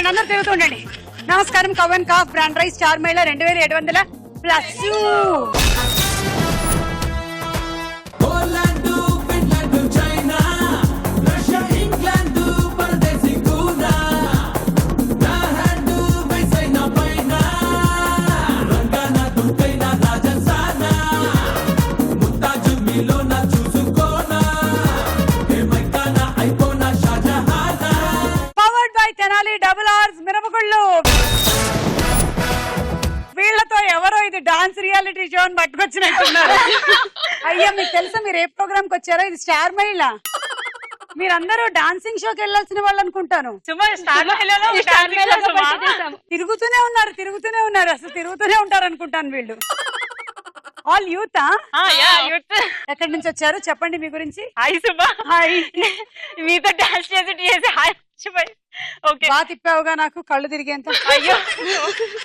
తిరుగుతుండండి, అందరు తిరుగుతుండండి. నమస్కారం. Kavan cough brand rice star మైల 2700 ప్లస్. వీళ్ళతో ఎవరో ఇది డాన్స్ రియాలిటీ షో అని పట్టుకొచ్చినట్టున్నారు. అయ్యా మీకు తెలుసా మీరు ఏ ప్రోగ్రామ్ కి వచ్చారో? ఇది స్టార్ మహిళ. మీరందరూ డాన్సింగ్ షోకి వెళ్ళాల్సిన వాళ్ళు అనుకుంటాను. తిరుగుతూనే ఉన్నారు అసలు తిరుగుతూనే ఉంటారు అనుకుంటాను వీళ్ళు. All youth. ఎక్కడి నుంచి వచ్చారు చెప్పండి మీ గురించి. హాయ్ సుమా. హాయ్. మీతో డాన్స్ చేసి హాయ్ బాగా తిప్పావుగా, నాకు కళ్ళు తిరిగేంత. అయ్యో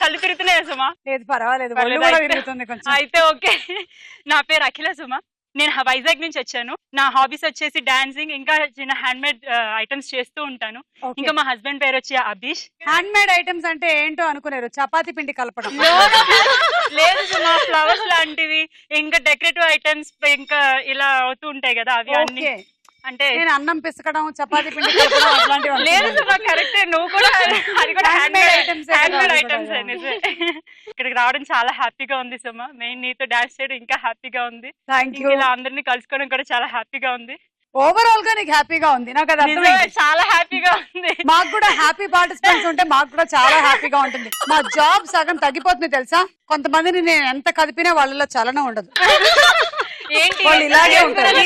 కళ్ళు తిరుగుతున్నాయా సుమా? లేదు పర్వాలేదు, ఒళ్ళు కూడా తిరుగుతుంది కొంచెం. అయితే ఓకే. నా పేరు అఖిల సుమా. నేను వైజాగ్ నుంచి వచ్చాను. నా హాబీస్ వచ్చేసి డాన్సింగ్, ఇంకా చిన్న హ్యాండ్ మేడ్ ఐటమ్స్ చేస్తూ ఉంటాను. ఇంకా మా హస్బెండ్ పేరు వచ్చి అభిష్. హ్యాండ్ మేడ్ ఐటమ్స్ అంటే ఏంటో అనుకున్నారు, చపాతీ పిండి కలపడం. లేదు సుమా, ఫ్లవర్స్ లాంటివి, ఇంకా డెకరేటివ్ ఐటమ్స్, ఇంకా ఇలా అవుతూ ఉంటాయి కదా అవి అన్ని. అంటే నేను అన్నం పిసకడం, చపాతీ పిండి కలపడం అట్లాంటివి. లేదు సుమా, కరెక్టే. నువ్వు కూడా అది కూడా హ్యాండ్ మేడ్ ఐటమ్స్. ఇక్కడికి రావడం చాలా హ్యాపీగా ఉంది సుమా. మెయిన్ నీతో డాన్స్ చేయడం ఇంకా హ్యాపీగా ఉంది. ఇలా అందరినీ కలుసుకోవడం కూడా చాలా హ్యాపీగా ఉంది. ఓవరాల్ గా నీకు హ్యాపీగా ఉంది, నాకు అది అర్థమైంది. చాలా హ్యాపీగా ఉంది. మాకు కూడా హ్యాపీ పార్టిసిపెంట్స్ ఉంటే మాకు కూడా చాలా హ్యాపీగా ఉంటుంది. మా జాబ్ సగం తగ్గిపోతుంది తెలుసా. కొంతమందిని నేను ఎంత కదిపినా వాళ్ళలో చలనం ఉండదు. వాళ్ళు ఇలాగే ఉంటారు.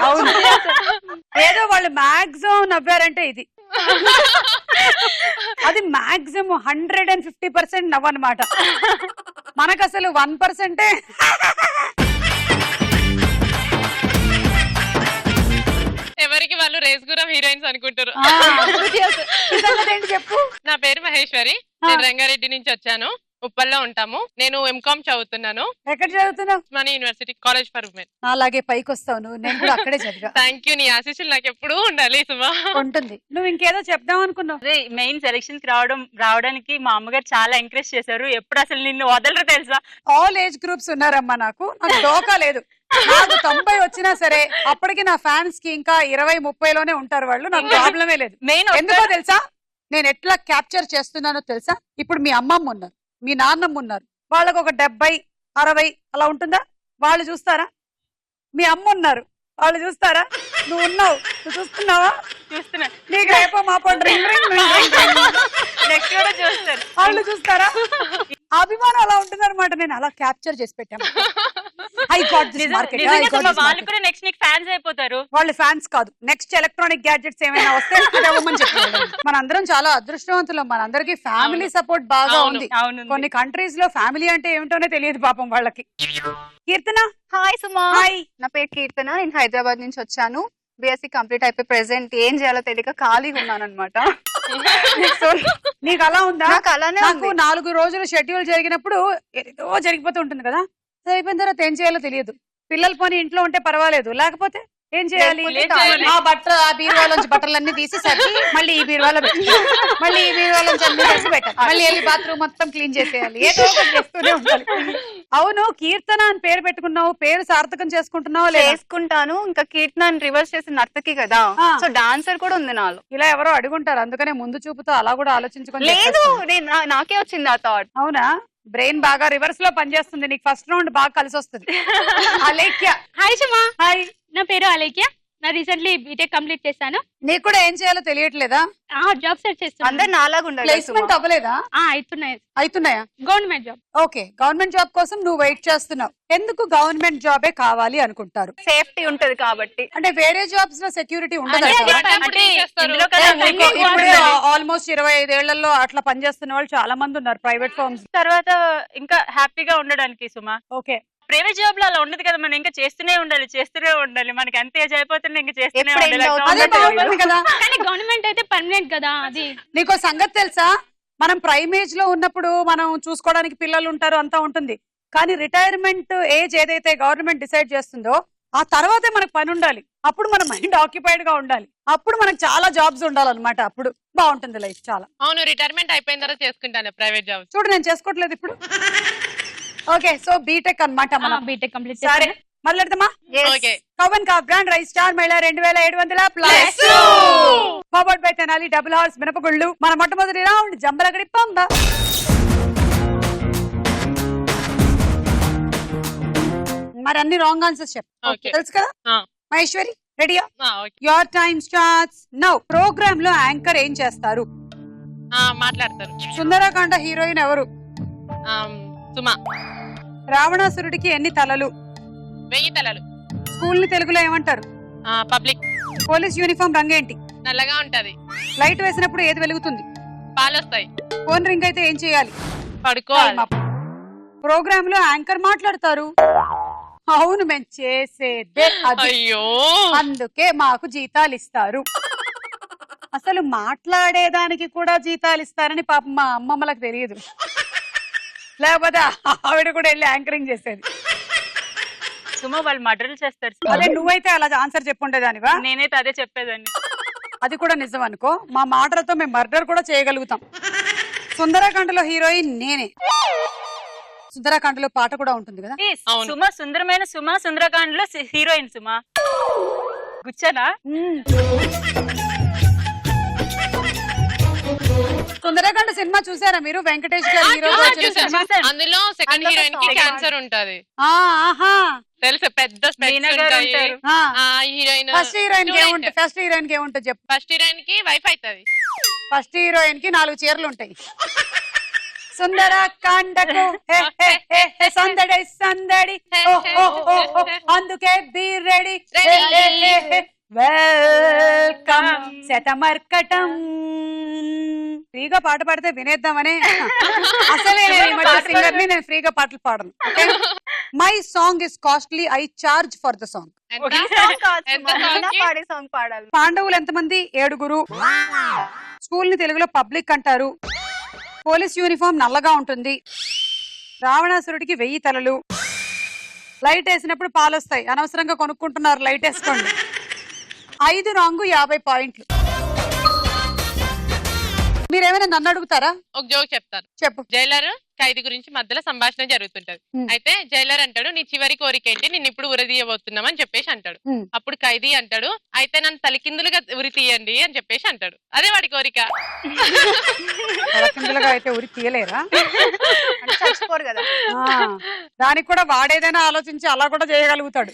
అవును, ఏదో వాళ్ళు మాక్సిమం నవ్వారంటే ఇది, అది మాక్సిమం 150% నవ్వన్నమాట. మనకు అసలు 1%. ఎవరికి వాళ్ళు రేస్గురం హీరోయిన్స్ అనుకుంటారు. చెప్పు. నా పేరు మహేశ్వరి. నేను రంగారెడ్డి నుంచి వచ్చాను. ఉప్పల్లో ఉంటాము. నేను ఎంకామ్ చదువుతున్నాను. ఎక్కడ చదువుతున్నావు? మన యూనివర్సిటీ కాలేజ్ ఫర్ ఉమెన్. అలాగే పైకి వస్తాను, నేను కూడా అక్కడే చదివా. Thank you. నీ ఆశీస్సులు నాకు ఎప్పుడూ ఉండాలి సుమా. ఉంటుంది. నువ్వు ఇంకేదో చెప్దాం అనుకున్నావు. మెయిన్ సెలక్షన్స్ రావడానికి మా అమ్మగారు చాలా ఎంకరేజ్ చేశారు. ఎప్పుడు అసలు నిన్ను వదలరు తెలుసా. ఆల్ ఏజ్ గ్రూప్స్ ఉన్నారమ్మా. నాకు డోకా లేదు. నాకు 90 వచ్చినా సరే అప్పటికి నా ఫ్యాన్స్ కి ఇంకా 20-30లోనే ఉంటారు వాళ్ళు. నాకు ప్రాబ్లమే లేదు. మెయిన్ ఎందుకో తెలుసా, నేను ఎట్లా క్యాప్చర్ చేస్తున్నానో తెలుసా. ఇప్పుడు మీ అమ్మమ్మ ఉన్నారు, మీ నాన్నమ్మ ఉన్నారు, వాళ్ళకు ఒక 70-60 అలా ఉంటుందా? వాళ్ళు చూస్తారా? మీ అమ్మ ఉన్నారు, వాళ్ళు చూస్తారా? నువ్వు ఉన్నావు, నువ్వు చూస్తున్నావా? చూస్తున్నా. నీకు రేపో మాపో నెక్స్ట్ కూడా చూస్తారు. వాళ్ళు చూస్తారా? అభిమానం అలా ఉంటుంది అనమాట. నేను అలా క్యాప్చర్ చేసి పెట్టాను. వాళ్ళు కూడా నెక్స్ట్ నీకు ఫ్యాన్స్ అయిపోతారు. వాళ్ళు ఫ్యాన్స్ కాదు, నెక్స్ట్ ఎలక్ట్రానిక్ గ్యాడ్జెట్స్ ఏమైనా వస్తే అవ్వమని చెప్పారు. మనందరం చాలా అదృష్టవంతులం. మనందరికీ ఫ్యామిలీ సపోర్ట్ బాగా ఉంది. కొన్ని కంట్రీస్ లో ఫ్యామిలీ అంటే ఏమిటోనే తెలియదు పాపం వాళ్ళకి. కీర్తన. హాయ్ సుమా. హాయ్. నా పేరు కీర్తన. నేను హైదరాబాద్ నుంచి వచ్చాను. బీఎస్సీ కంప్లీట్ అయిపోయి ప్రెసెంట్ ఏం చేయాలో తెలియక ఖాళీగా ఉన్నాను అనమాట. నీకు అలా ఉందా? నాకు అలానే. నాకు 4 రోజులు షెడ్యూల్ జరిగినప్పుడు ఏదో జరిగిపోతూ ఉంటుంది కదా. అయిపోయిన తర్వాత ఏం చేయాలో తెలియదు. పిల్లల పని ఇంట్లో ఉంటే పర్వాలేదు, లేకపోతే ఏం చేయాలి? ఆ బీరువాలోంచి బట్టలన్నీ తీసి సర్ది మళ్ళీ ఈ బీరువాలో పెట్టి, మళ్ళీ ఈ బీరువాలోంచి అన్ని తీసి పెట్టాలి, మళ్ళీ వెళ్ళి బాత్రూమ్ మొత్తం క్లీన్ చేసేయాలి, ఏదో ఒకటి చేస్తూనే ఉండాలి. అవును, కీర్తన అని పేరు పెట్టుకున్నావు, పేరు సార్థకం చేసుకుంటున్నావు? చేసుకుంటాను. ఇంకా కీర్తన రివర్స్ చేసి నర్తకి కదా, సో డాన్సర్ కూడా ఉంది నాలో. ఇలా ఎవరో అడుగుంటారు, అందుకనే ముందు చూపుతో అలా కూడా ఆలోచించుకొని. లేదు, నాకే వచ్చింది ఆ థాట్. అవునా? బ్రెయిన్ బాగా రివర్స్ లో పనిచేస్తుంది నీకు. ఫస్ట్ రౌండ్ బాగా కలిసి వస్తుంది. అలేఖ్య. హాయ్ సుమా. హాయ్. నా పేరు అలేఖ్య. నా రీసెంట్లీ బీటెక్ కంప్లీట్ చేశాను. నీకు కూడా ఏం చేయాలో తెలియట్లేదా? జాబ్ సెర్చ్ చేస్తాను. అందరు నాలాగా ఉండాలి. ప్లేస్మెంట్ అవ్వలేదా? అవుతున్నాయా? Government job. Okay, government job కోసం నువ్వు వెయిట్ చేస్తున్నావు. ఎందుకు గవర్నమెంట్ జాబే కావాలి అనుకుంటారు? సేఫ్టీ ఉంటది కాబట్టి. అంటే వేరే జాబ్స్ లో సెక్యూరిటీ ఉండదు. ఆల్మోస్ట్ 25 ఏళ్లలో అట్లా పనిచేస్తున్న వాళ్ళు చాలా మంది ఉన్నారు ప్రైవేట్ ఫర్మ్స్. తర్వాత ఇంకా హ్యాపీగా ఉండడానికి సుమా. ఓకే, ప్రైవేట్ జాబ్ లో అలా ఉండదు కదా. మనం ఇంకా చేస్తూనే ఉండాలి. మనకి ఎంత ఏజ్ అయిపోతుంది ఇంకా చేస్తూనే ఉండాలి కదా. కానీ గవర్నమెంట్ అయితే పర్మనెంట్ కదా. అది నీకో సంగతి తెలుసా, మనం ప్రైమ్ ఏజ్ లో ఉన్నప్పుడు మనం చూసుకోవడానికి పిల్లలు ఉంటారు, అంతా ఉంటుంది. కానీ రిటైర్మెంట్ ఏజ్ ఏదైతే గవర్నమెంట్ డిసైడ్ చేస్తుందో ఆ తర్వాతే మనకు పని ఉండాలి. అప్పుడు మన మైండ్ ఆక్యుపైడ్ గా ఉండాలి. అప్పుడు మనకు చాలా జాబ్స్ ఉండాలన్నమాట. అప్పుడు బాగుంటుంది లైఫ్ చాలా. అవును, రిటైర్మెంట్ అయిపోయిన తర్వాత చేసుకుంటాను ప్రైవేట్ జాబ్. చూడు నేను చేసుకోవట్లేదు ఇప్పుడు. ఓకే, సో బీటెక్ అన్నమాట మనం. బీటెక్ కంప్లీట్ సరే మొదలెడతామా? ఓకే. కవన్ కా బ్రాండ్ రైస్ స్టార్ మహిళ 2700 plus forward by Tenali double horse మినపగుళ్ళు. మన మొట్టమొదటి రౌండ్ జంబలగడి పంబ. మరి అన్ని రాంగ్ ఆన్సర్స్ చెప్పు. Okay. తెలుసు కదా? మహేశ్వరి రెడీయా? Your time starts now. Programme లో యాంకర్ ఏం చేస్తారు? మాట్లాడతారు. సుందరకాండ హీరోయిన్ ఎవరు? సుమా. రావణాసురుడికి ఎన్ని తలలు? 1000 తలలు. స్కూల్ ని తెలుగులో ఏమంటారు? పబ్లిక్. పోలీస్ యూనిఫామ్ రంగేంటి? నల్లగా ఉంటది. లైట్ వేసినప్పుడు ఏది వెలుగుతుంది? పాలు వస్తాయి. ఫోన్ రింగ్ అయితే ఏం చేయాలి? పడుకోవాలి. ప్రోగ్రామ్ లో యాంకర్ మాట్లాడతారు. అవును, మేము చేసేదే అది. అయ్యో, అందుకే మాకు జీతాలు ఇస్తారు. అసలు మాట్లాడేదానికి కూడా జీతాలు ఇస్తారని పాపం మా అమ్మమ్మలకు తెలియదు. లేకపోతే ఆవిడ కూడా వెళ్ళి యాంకరింగ్ చేసేది. సుమా వాళ్ళు మర్డర్లు చేస్తారు. అదే నువ్వైతే అలా ఆన్సర్ చెప్పుండేదానివా? నేనైతే అదే చెప్పేదాన్ని. అది కూడా నిజం అనుకో. మా మాటలతో మేము మర్డర్ కూడా చేయగలుగుతాం. సుందరకాండలో హీరోయిన్ నేనే. సుందరకాండలో పాట కూడా ఉంటుంది కదా. అవును. సుమా సుందరమైన సుమా సుందరకాండ్ లో హీరోయిన్ సుమా. గుచ్చానా? సుందరకాండ సినిమా చూసారా మీరు? వెంకటేష్ గారు హీరోగా వచ్చిన సినిమా. అందులో సెకండ్ హీరోయిన్ కి క్యాన్సర్ ఉంటది. ఆహా, తెలుసు, పెద్ద స్పెక్ట్స్ ఉంటాయి. హీరోయిన్ ఫస్ట్ హీరోయిన్ కి ఏముంటుంది? ఫస్ట్ హీరోయిన్ కి ఏముంటుంది చెప్పు. ఫస్ట్ హీరోయిన్ కి వైఫ్ అవుతుంది. ఫస్ట్ హీరోయిన్ కి 4 చీరలు ఉంటాయి. సుందరకాండకు సందడి సందడి, అందుకే బీ రెడీ, వెల్కమ్ శతమర్కటం. ఫ్రీగా పాట పాడితే వినేద్దామనే. అసలే సింగర్ ని, నేను ఫ్రీగా పాటలు పాడను. My song is costly, I charge for the song. పాడాలి. పాండవులు ఎంతమంది? 7. స్కూల్ ని తెలుగులో పబ్లిక్ అంటారు. పోలీస్ యూనిఫామ్ నల్లగా ఉంటుంది. రావణాసురుడికి 1000 తలలు. లైట్ వేసినప్పుడు పాలు వస్తాయి. అనవసరంగా కొనుక్కుంటున్నారు, లైట్ వేసుకోండి. 5 రాంగు 50 పాయింట్లు. మీరేమైనా నన్ను అడుగుతారా? ఒక జోక్ చెప్తాను, చెప్పు. జైలర్ ఖైదీ గురించి మధ్యలో సంభాషణ జరుగుతుంటది. అయితే జైలర్ అంటాడు, నీ చివరి కోరిక ఏంటి, నేను ఇప్పుడు ఉరితీయబోతున్నాం అని చెప్పేసి అంటాడు. అప్పుడు ఖైదీ అంటాడు, అయితే నన్ను తలకిందులుగా ఉరి తీయండి అని చెప్పేసి అంటాడు. అదే వాడి కోరిక. తలకిందులుగా అయితే ఉరి తీయలేరా? చచ్చిపోరు కదా. దానికి కూడా వాడేదైనా ఆలోచించి అలా కూడా చేయగలుగుతాడు.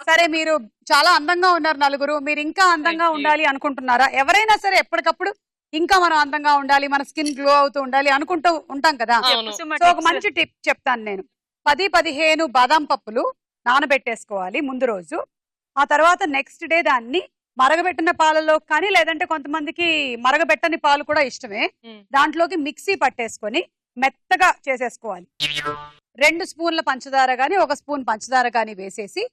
సరే, మీరు చాలా అందంగా ఉన్నారు నలుగురు. మీరు ఇంకా అందంగా ఉండాలి అనుకుంటున్నారా? ఎవరైనా సరే ఎప్పటికప్పుడు ఇంకా మనం అందంగా ఉండాలి, మన స్కిన్ గ్లో అవుతూ ఉండాలి అనుకుంటూ ఉంటాం కదా. సో ఒక మంచి టిప్ చెప్తాను నేను. 10-15 బాదాం పప్పులు నానబెట్టేసుకోవాలి ముందు రోజు. ఆ తర్వాత నెక్స్ట్ డే దాన్ని మరగబెట్టిన పాలలో కానీ, లేదంటే కొంతమందికి మరగబెట్టని పాలు కూడా ఇష్టమే, దాంట్లోకి మిక్సీ పట్టేసుకొని మెత్తగా చేసేసుకోవాలి. 2 స్పూన్ల పంచదార గాని, 1 స్పూన్ పంచదార గాని వేసేసి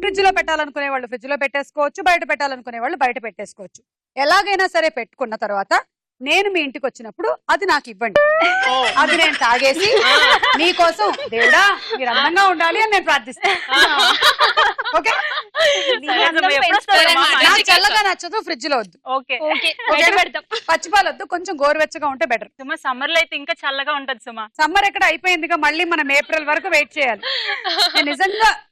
ఫ్రిడ్జ్ లో పెట్టాలనుకునే వాళ్ళు ఫ్రిడ్జ్ లో పెట్టేసుకోవచ్చు, బయట పెట్టాలనుకునే వాళ్ళు బయట పెట్టేసుకోవచ్చు. ఎలాగైనా సరే పెట్టుకున్న తర్వాత నేను మీ ఇంటికి వచ్చినప్పుడు అది నాకు ఇవ్వండి. అది నేను తాగేసి మీకోసం దేవుడా మీరు అందంగా ఉండాలి అని నేను ప్రార్థిస్తాను. ఓకే, చల్లగా నచ్చదు, ఫ్రిడ్జ్ లో వద్దు. పచ్చిపాలు వద్దు, కొంచెం గోరువెచ్చగా ఉంటే బెటర్. సుమా సమ్మర్ లో అయితే ఇంకా చల్లగా ఉంటది సుమా. సమ్మర్ ఎక్కడ అయిపోయిందిగా, మళ్ళీ మనం ఏప్రిల్ వరకు వెయిట్ చేయాలి.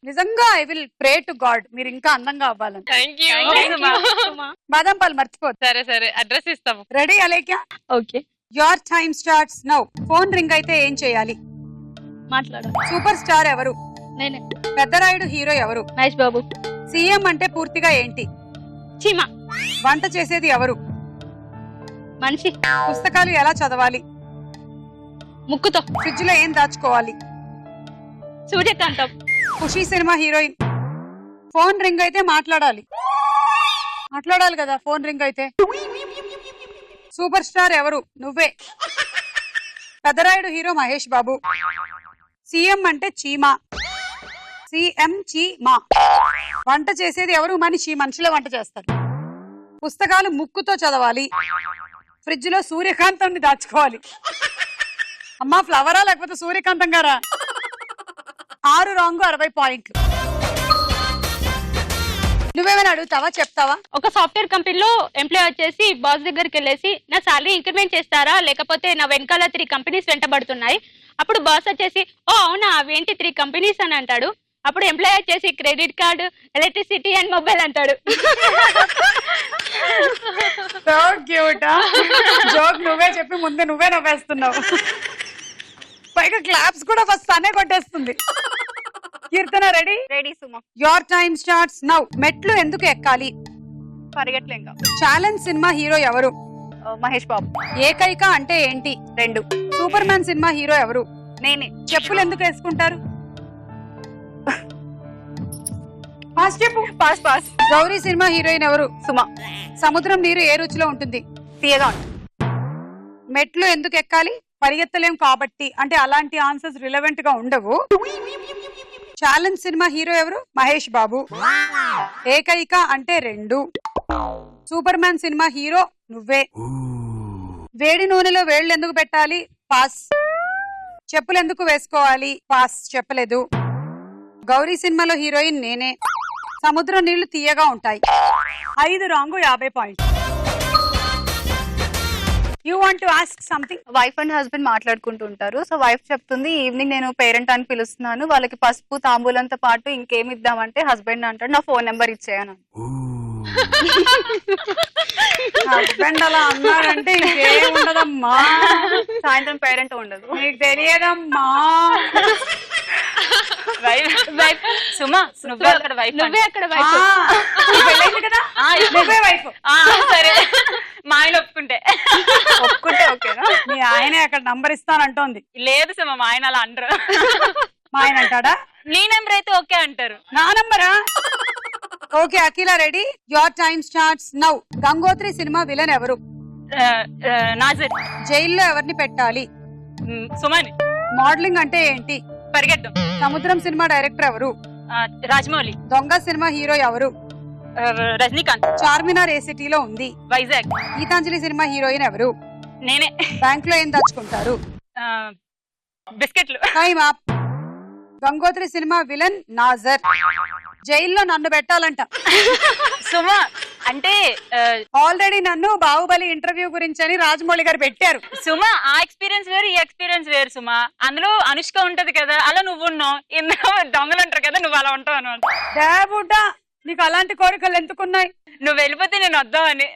నిజంగా I will pray to God మీరు ఇంకా అందంగా అవ్వాలని. బాదం పాలు మర్చిపోద్దు. సరే, అడ్రస్ ఇస్తాము. Ready Alekhya? Okay. Your time starts now. Phone ring అయితే ఏం చేయాలి? మాట్లాడు. సూపర్ స్టార్ ఎవరు? నేనే. పెద్దరాయుడు హీరో ఎవరు? మహేష్ బాబు. సీఎం అంటే పూర్తిగా ఏంటి? చీమా. వంట చేసేది ఎవరు? మనిషి. పుస్తకాలు ఎలా చదవాలి? ముక్కుతో. ఫ్రిడ్జ్ లో ఏం దాచుకోవాలి? సూర్యకాంతం. ఖుషి సినిమా హీరోయిన్. ఫోన్ రింగ్ అయితే మాట్లాడాలి కదా ఫోన్ రింగ్ అయితే. సూపర్ స్టార్ ఎవరు? నువ్వే. పెద్దరాయుడు హీరో మహేష్ బాబు. సీఎం అంటే చీమా. సీఎం చీమా. వంట చేసేది ఎవరు? మనిషి. మనుషులే వంట చేస్తారు. పుస్తకాలు ముక్కుతో చదవాలి. ఫ్రిడ్జ్ లో సూర్యకాంతం దాచుకోవాలి. అమ్మా ఫ్లవరా లేకపోతే సూర్యకాంతం గారా? 6 రాంగు 60 పాయింట్లు. నువ్వేమైనా అడుగుతావా, చెప్తావా? ఒక సాఫ్ట్వేర్ కంపెనీలో ఎంప్లాయ్ వచ్చేసి బాస్ దగ్గరికి వెళ్ళేసి నా సాలరీ ఇంక్రిమెంట్ చేస్తారా, లేకపోతే నా వెనకాల 3 కంపెనీస్ వెంటబడుతున్నాయి. అప్పుడు బాస్ వచ్చేసి ఓ అవునా అవేంటి 3 కంపెనీస్ అని అంటాడు. అప్పుడు ఎంప్లాయ్ వచ్చేసి credit card, electricity and mobile అంటాడు. So cute. జోక్ నువ్వే చెప్పి ముందే నువ్వే నవ్వేస్తున్నావు. పైగా క్లాప్స్ కూడా ఫస్ట్ తనే కొట్టేస్తుంది. Keerthana ready? Ready Suma. Your time starts now. మెట్లు ఎందుకు ఎక్కాలి? పరిగెట్లేంగా. ఛాలెంజ్ సినిమా హీరో ఎవరు? మహేష్ బాబు. ఏకైక అంటే ఏంటి? 2. సూపర్ మ్యాన్ సినిమా హీరో ఎవరు? నేనే. చెప్పులు ఎందుకు వేసుకుంటారు? ఫాస్ట్ చెప్పు. పాస్. గౌరీ సినిమా హీరోయిన్ ఎవరు? సుమ. సముద్రం నీరు ఏ రుచిలో ఉంటుంది? తీయగా ఉంటుంది. మెట్లు ఎందుకు ఎక్కాలి? పరిగెత్తలేం కాబట్టి. అంటే అలాంటి ఆన్సర్స్ రిలవెంట్ గా ఉండవు. ఛాలెంజ్ సినిమా హీరో ఎవరు? మహేష్ బాబు. ఏకైక అంటే 2. సూపర్ మ్యాన్ సినిమా హీరో నువ్వే. వేడి నూనెలో వేళ్ళు ఎందుకు పెట్టాలి? పాస్. చెప్పులు ఎందుకు వేసుకోవాలి? పాస్. చెప్పలేదు. గౌరీ సినిమాలో హీరోయిన్ నేనే. సముద్రం నీళ్లు తీయగా ఉంటాయి. 5 wrong, 50 points. You want to ask something? Wife and husband మాట్లాడుకుంటూ ఉంటారు. సో వైఫ్ చెప్తుంది ఈవినింగ్ నేను పేరెంట్ అని పిలుస్తున్నాను, వాళ్ళకి పసుపు తాంబూలంతో పాటు ఇంకేమి ఇద్దామంటే హస్బెండ్ అంటాడు నా ఫోన్ నెంబర్ ఇచ్చేయను. హస్బెండ్ అలా అన్నాడంటే ఇంకేం ఉండదమ్మా. సాయంత్రం పేరెంట్ ఉండదు. నీకు తెలియదమ్మా. సుమా నువ్వే అక్కడ వైఫ్. నువ్వే అక్కడ వైఫ్. పెళ్ళైంది కదా, నువ్వే వైఫ్. సరే మా ఆయన ఒప్పుకుంటే ఓకేనా? మీ ఆయనే అక్కడ నంబర్ ఇస్తానంటోంది. లేదు సుమా మా ఆయన అలా అంటారు. మా ఆయన అంటాడా? నీ నెంబర్ అయితే ఓకే అంటారు. నా నంబరా? Okay Akhila ready? Your time starts now. Gangotri cinema villain ఎవరు? నాజర్. జైల్లో ఎవరిని పెట్టాలి? సుమని. మోడలింగ్ అంటే ఏంటి? పరిగెట్టం. సముద్రం సినిమా డైరెక్టర్ ఎవరు? రాజమౌళి. దొంగ సినిమా హీరో ఎవరు? రజనీకాంత్. చార్మినార్ ఏ సిటీలో ఉంది? వైజాగ్. గీతాంజలి సినిమా హీరోయిన్ ఎవరు? నేనే. బ్యాంక్ లో ఏం దాచుకుంటారు? బిస్కెట్లు. Time up. Gangotri cinema villain Nassar. జైల్లో నన్ను పెట్టాలంట. సుమా అంటే ఆల్రెడీ నన్ను బాహుబలి ఇంటర్వ్యూ గురించి అని రాజమౌళి గారు పెట్టారు. సుమా ఆ ఎక్స్పీరియన్స్ వేరు, ఈ ఎక్స్పీరియన్స్ వేరు సుమా. అందులో అనుష్క ఉంటది కదా, అలా నువ్వు ఉన్నావు. ఇందులో దొంగలు ఉంటారు కదా, నువ్వు అలా ఉంటావు అనమాట. డాబుడ్డ నీకు అలాంటి కోరికలు ఎందుకున్నాయి? నువ్వు వెళ్ళిపోతే నేను వద్దామని.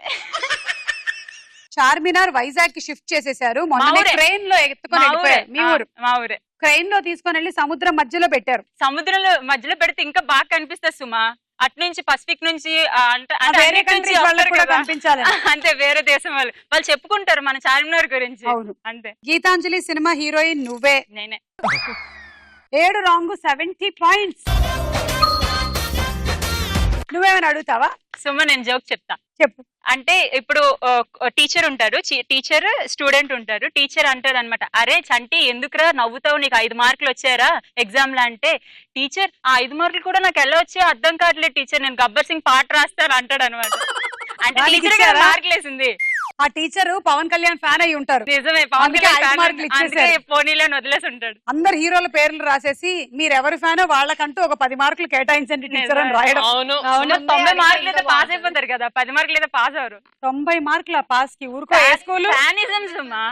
చార్మినార్ వైజాగ్ కి షిఫ్ట్ చేసేసారు. మొన్న మా ఊరే. ట్రైన్ లో ఎత్తుకొని వెళ్ళిపోయారు. మీ ఊరు? మా ఊరే. ట్రైన్ లో తీసుకొని వెళ్ళి సముద్రం మధ్యలో పెట్టారు. సముద్రంలో మధ్యలో పెడితే ఇంకా బాగా కనిపిస్తుంది సుమా. అటు నుంచి పసిఫిక్ నుంచి అంటే వేరే అన్నిటి నుంచి కంట్రీస్ వాళ్ళకు వస్తారు కూడా కదా. కనిపించాలి. అంతే, వేరే దేశం వాళ్ళు చెప్పుకుంటారు మన చార్మినార్ గురించి. అవును. అంతే. గీతాంజలి సినిమా హీరోయిన్ నువ్వే. నేనే. 7 రాంగ్, 70 పాయింట్స్. నువ్వేమైనా అడుగుతావా? సుమా నేను జోక్ చెప్తా. చెప్పు. అంటే ఇప్పుడు టీచర్ ఉంటాడు, టీచర్ స్టూడెంట్ ఉంటాడు. టీచర్ అంటారు అనమాట, అరే చంటి ఎందుకురా నవ్వుతావు, నీకు 5 మార్కులు వచ్చారా ఎగ్జామ్ లో అంటే, టీచర్ ఆ 5 మార్కులు కూడా నాకు ఎలా వచ్చాయో అర్థం కావట్లేదు టీచర్, నేను గబ్బర్ సింగ్ పాట రాస్తాను అంటాడు అనమాట. అంటే టీచర్ మార్కులు వేసింది. ఆ టీచర్ పవన్ కళ్యాణ్ ఫ్యాన్ అయి ఉంటారు. నిజమే, పవన్ అందుకే కళ్యాణ్ 5 మార్కులు ఇచ్చేసారు. పోనీలని వదిలేసి ఉంటాడు. అందరు హీరోల పేర్లు రాసేసి మీరెవరి ఫ్యానో వాళ్ళకంటూ ఒక 10 మార్కులు కేటాయించండి టీచర్ అని రాయడం. అవును. 90 మార్కులు అయితే పాస్ అయిపోతారు కదా, 10 మార్కులు అయితే పాస్ అవరు. 90 మార్కుల పాస్ కి ఊరుకో. ఏ స్కూల్? ఫ్యానిజం సుమా.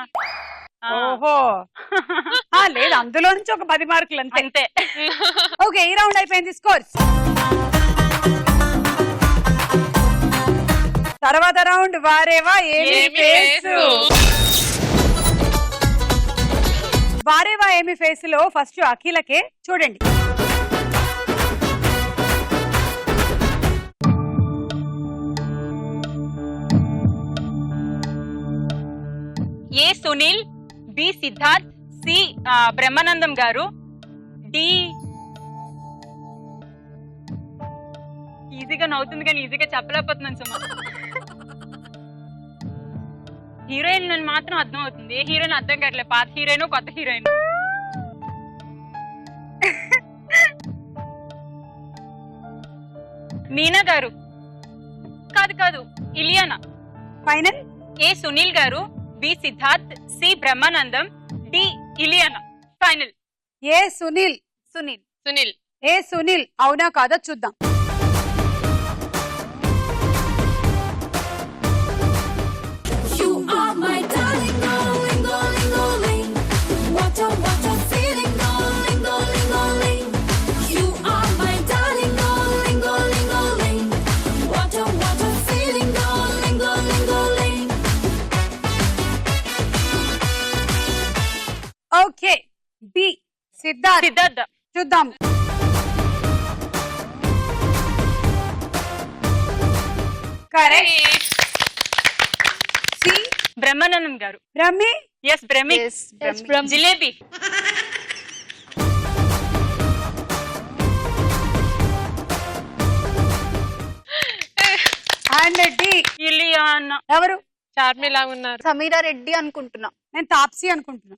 ఓహో. లేదు, అందులో నుంచి ఒక 10 మార్కులు అంతే. అంతే. ఓకే, ఈ రౌండ్ అయిపోయింది. స్కోర్స్. తర్వాత రౌండ్ వారేవా ఏమి ఫేసు. వారేవా ఏమి ఫేస్ లో ఫస్ట్ అఖిలకే చూడండి. ఏ సునీల్, బి సిద్ధార్థ్, సి బ్రహ్మానందం గారు, డి ఈజీగా నవ్వుతుంది కానీ ఈజీగా చెప్పలేకపోతున్నాను సుమా. హీరోయిన్ నన్ను మాత్రం అర్థం అవుతుంది, ఏ హీరోయిన్ అర్థం కావట్లేదు. పాత హీరోయిన్, కొత్త హీరోయిన్. మీనా గారు. కాదు ఇలియానా. ఫైనల్. ఏ సునీల్ గారు, B Siddharth, C Brahmanandam, D Ileana. Final. A Sunil. Sunil. A Sunil అవునా కాదా చూద్దాం. సిద్ధార్థ్. సిద్ధార్థ. చూద్దాం. Correct. C Brahmanandam garu. Brahmi. Yes Brahmi. Jalebi. And D Ileana. ఎవరు? చార్మిలా ఉన్నారు. సమీరా రెడ్డి అనుకుంటున్నా. నేను తాప్సీ అనుకుంటున్నా.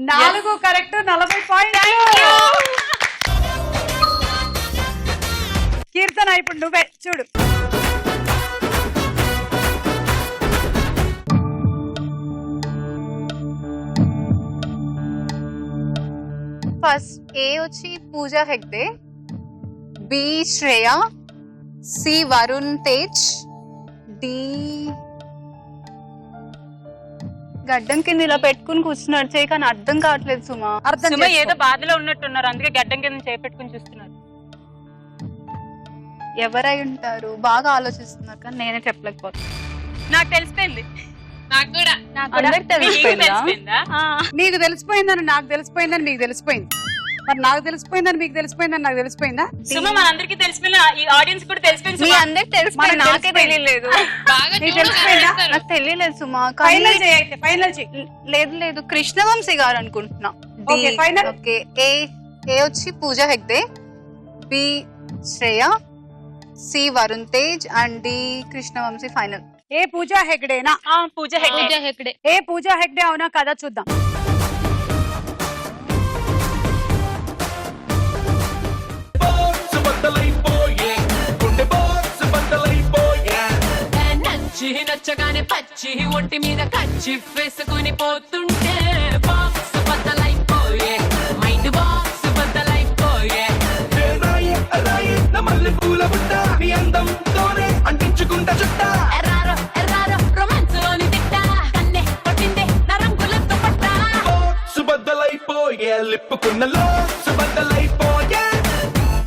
నాలుగు కరెక్ట్. 40 పాయింట్లు. కీర్తన ఇప్పుడు నువ్వే చూడు. ఫస్ట్ ఏ వచ్చి Pooja Hegde, B Shriya, C Varun Tej, D గడ్డం కింద ఇలా పెట్టుకుని కూర్చున్నాడు చేయి కానీ అర్థం కావట్లేదు సుమా. అర్థం సుమ చేసుకో. ఏదో బాధలో ఉన్నట్టున్నారు, అందుకే గడ్డం కింద చేపెట్టుకుని చూస్తున్నారు. ఎవరై ఉంటారు? బాగా ఆలోచిస్తున్నారు కానీ నేనే చెప్పలేకపోతున్నా. నాకు తెలిసిపోయింది. నాకు కూడా. అందరికి మీకు తెలిసిపోయిందా? తెలిసిపోయిందా? నీకు తెలిసిపోయిందని నాకు తెలిసిపోయిందని మీకు తెలిసిపోయింది. మరి నాకు తెలిసిపోయిందని మీకు తెలిసిపోయిందని నాకు తెలిసిపోయిందా? సుమ మనందరికీ తెలిసిపోయిన ఈ ఆడియన్స్ కూడా తెలిసిపోయింది మీ సుమ. అందరికి తెలిసిపోయింది, మనకు నాకే తెలిసిపోయింది. తెలియలేదు. బాగా నీకు చూడు తెలిసిపోయిందా? కనిపిస్తారు. నాకు తెలియలేదు సుమా. ఫైనల్ చేయి అయితే, ఫైనల్ చేయి. లేదు లేదు కృష్ణవంశీ గారు అనుకుంటున్నా. Okay, final. ఓకే. ఏ వచ్చి Pooja Hegde, B Shriya, C Varun Tej and D Krishna Vamsi final. A Pooja హెగ్డేనా? పూజ హెగ్డే. పూజ హెగ్డే. ఏ పూజా హెగ్డే అవునా కదా చూద్దాం. నచ్చి నచ్చగానే పచ్చి ఒంటి మీద కచ్చి వేసుకుని పోతుంటే బాక్స్ బద్దలైపోయే, మైండ్ బాక్స్ బద్దలైపోయే. ఎర్రారో ఎర్రారో రొమాన్స్ లోని తిట్ట, కన్నే కొట్టిందే నా రంగులతో పట్ట. సుబద్దలైపోయే లిప్పుకున్నలో సుబద్దలైపోయే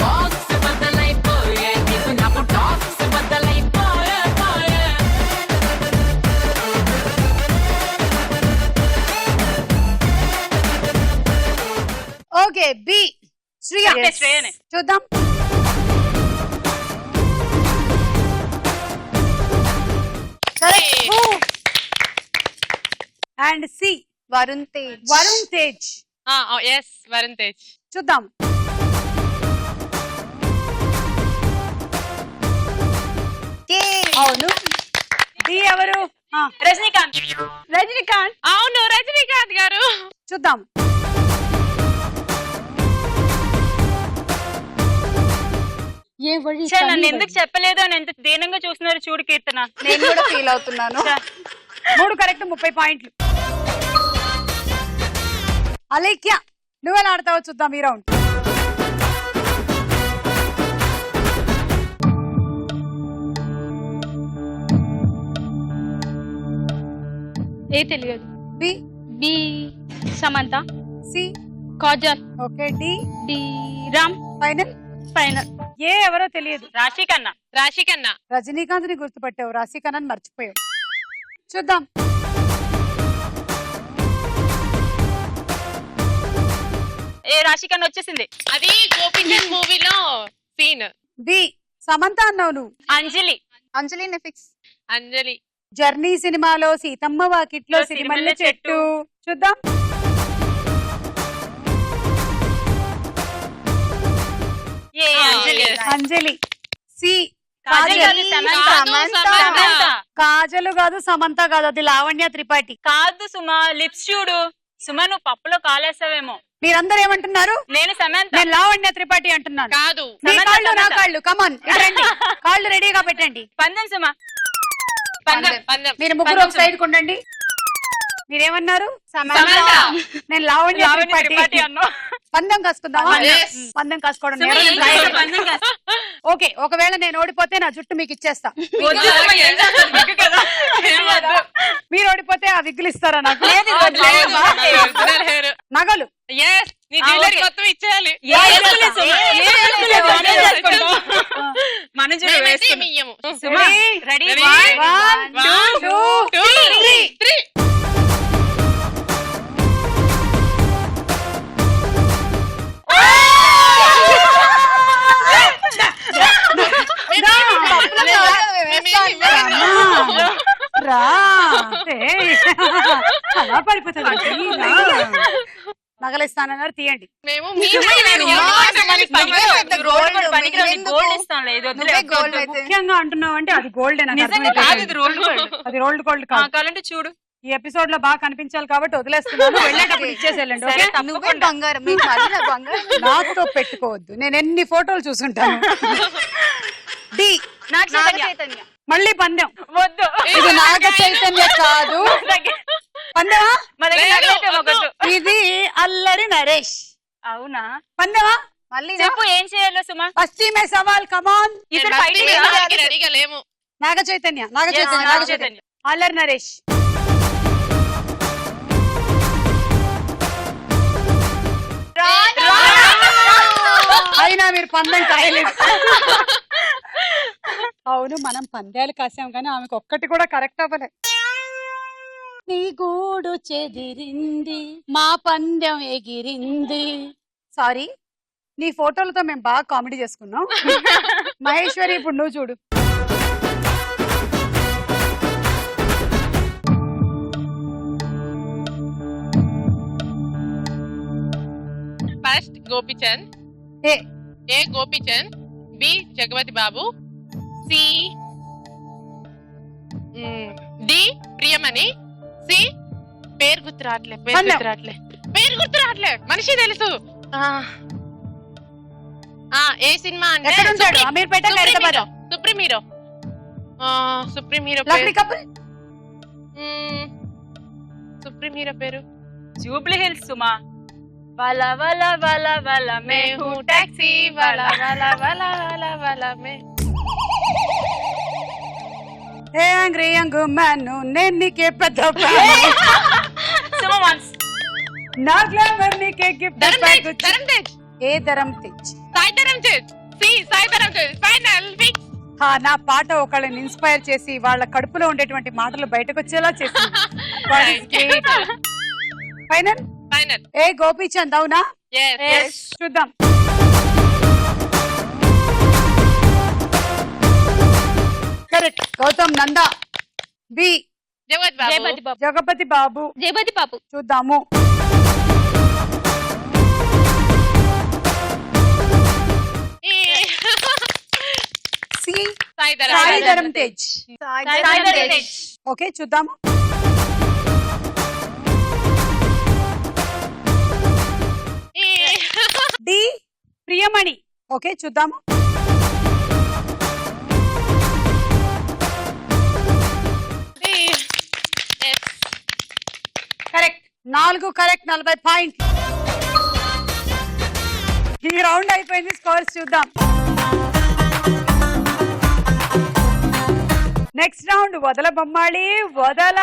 బాక్స్ బద్దలైపోయే, నీకు నాకు టాక్స్ బద్దలైపోయే పోయే. Okay B Shreya. Yes, శ్రేయనే. చూద్దాం. And C Varun Tej. Varun Tej. Yes Varun Tej. చూద్దాం. అవును. డి ఎవరు? రజనీకాంత్. రజనీకాంత్. అవును రజనీకాంత్ గారు. చూద్దాం. ఛే, నన్ను ఎందుకు చెప్పలేదు అని ఎంత దీనంగా చూస్తున్నారు చూడు కీర్తన. నేను కూడా ఫీల్ అవుతున్నాను. 3 కరెక్ట్ 30 పాయింట్లు. అలేఖ్య నువ్వెలా ఆడతావో చూద్దాం ఈ రౌండ్. ఏ తెలియదు. B B Samantha, C Kajal, okay D D Ram final. Final. A ఎవరో తెలియదు. రాశి కన్నా. రాశి కన్నా. రజనీకాంత్ ని గుర్తుపట్టావు, రాశికన్నాని మర్చిపోయావు. చూద్దాం. ఏ రాశి కన్నా వచ్చేసింది. అది గోపిచంద్ మూవీలో సీన్. బి సమంత అన్నావు నువ్వు. అంజలి. అంజలి నెఫిక్స్. అంజలి. జర్నీ సినిమాలో సీతమ్మ వాకిట్లో సిరిమల్లె చెట్టు. చూద్దాం. ఏ అంజలి. అంజలి. సి కాజల్ కాజల్. కాదు, సమంత. కాదు, సమంత. కాజలు కాదు, సమంత కాదు, అది లావణ్య త్రిపాఠి. కాదు సుమా, లిప్స్ చూడు. సుమా నువ్వు పప్పులో కాలేస్తావేమో. మీరందరూ ఏమంటున్నారు? నేను సమంత. నేను లావణ్య త్రిపాఠి అంటున్నాను. కాదు. మీ సమంత, కాళ్ళు నా సమంత. కాళ్ళు, కమాన్ రండి. కాళ్ళు రెడీగా పెట్టండి. పందెం సుమా. పందెం పందెం. మీరు ముగ్గురు ఒక సైడ్ కొండండి. మీరేమన్నారు? సమంత. నేను లావణ్య లావణ్య త్రిపాఠి త్రిపాఠి. అన్నా. పందెం కాసుకుందామా? Yes. పందెం కాసుకోవడం సుమా, నేరం ఏం రాయదు. చేస్తావు? పందెం కాస్త. ఓకే, ఒకవేళ నేను ఓడిపోతే నా జుట్టు మీకు ఇచ్చేస్తా. వద్దు సుమా, ఏం చేస్తావు? దిక్కు కదా. ఏం వద్దు. మీరు ఓడిపోతే ఆ విగ్గులు ఇస్తారా నాకు? లేదు, original hair. నగలు. Yes, నీ జ్యువెలరీ okay. మొత్తం ఇచ్చేయాలి. ఏ వేసుకోలేదు సుమా. ఏ వేసుకోలేదు. మనమే చేసుకుంటాం. నుంచి మేమైతే ఏమి ఇయ్యము. Ready Ready? 1 2 2 3 రా అలా పడిపోతుంది నగలిస్తానన్నారు తీయండి. మేము ముఖ్యంగా అంటున్నావు అంటే అది గోల్డ్ అది రోల్డ్ గోల్డ్ కాదు. చూడు ఈ ఎపిసోడ్ లో బాగా కనిపించాలి కాబట్టి వదిలేస్తున్నాను. వెళ్ళేటప్పుడు ఇచ్చేసేళ్ళండి. ఓకే? నువ్వే బంగారం నీకు మళ్ళీ నా బంగారం నాతో పెట్టుకోవద్దు. నేను ఎన్ని ఫోటోలు చూసుంటాను. డి నాగ చైతన్య మళ్ళీ పందెం. వద్దు ఇది నాగ చైతన్య కాదు. పందెమా? ఇది అల్లరి నరేష్. అవునా పందెమా? మళ్ళీ చెప్పు ఏం చేయాలో సుమా. పశ్చిమే సవాల్ కమాన్. రెడీగా లేము. నాగ చైతన్య అల్లరి నరేష్. అయినా మీరు పందెం కాయలేదు. అవును మనం పందాలు కాసాం కానీ ఆమెకు ఒక్కటి కూడా కరెక్ట్ అవ్వలే. నీ గూడు చెదిరింది మా పందెం ఎగిరింది. సారీ నీ ఫోటోలతో మేము బాగా కామెడీ చేసుకున్నాం. మహేశ్వరి ఇప్పుడు నువ్వు చూడు. ఫస్ట్ గోపిచంద్, ఏ ఏ గోపిచంద్, బి జగపతి బాబు, సి డి ప్రియమణి, సి పేరు గుర్తు రావట్లే మనిషి తెలుసు. ఏ సినిమా అంటే ఎక్కడ ఉంటాడు? Ameerpet Hyderabad. Supreme hero. Supreme hero లక్డీ కపుల్. సుప్రీం హీరో పేరు జూబ్లీ హిల్స్ సుమా. వాలా వాలా వాలా వాలా మే హూ టాక్సీ వాలా వాలా వాలా వాలా వాలా మే. ఏ యాంగ్రీ యంగ్ మ్యాన్ నేను నీకే పెద్ద సుమా వన్స్ నా గ్లామర్ నీకే gift Dharam Tej. A Dharam Tej? Sai Dharam Tej. C Sai Dharam Tej. Final fix. నా పాట ఒకళ్ళని ఇన్స్పైర్ చేసి వాళ్ళ కడుపులో ఉండేటువంటి మాటలు బయటకు వచ్చేలా చేసింది. Final final. ఏ గోపీచంద్ అవునా? yes చూద్దాం. కరెక్ట్. గౌతమ్ నందా. బి జగపతి బాబు. జగపతి బాబు. చూద్దాము. సి సాయి ధరమ్ తేజ్. ఓకే చూద్దాము. డి ప్రియమణి. ఓకే చూద్దాము. కరెక్ట్. 4 కరెక్ట్ 40 పాయింట్లు. ఈ రౌండ్ అయిపోయింది. స్కోర్స్ చూద్దాం. నెక్స్ట్ రౌండ్ వదల బొమ్మాళి వదల.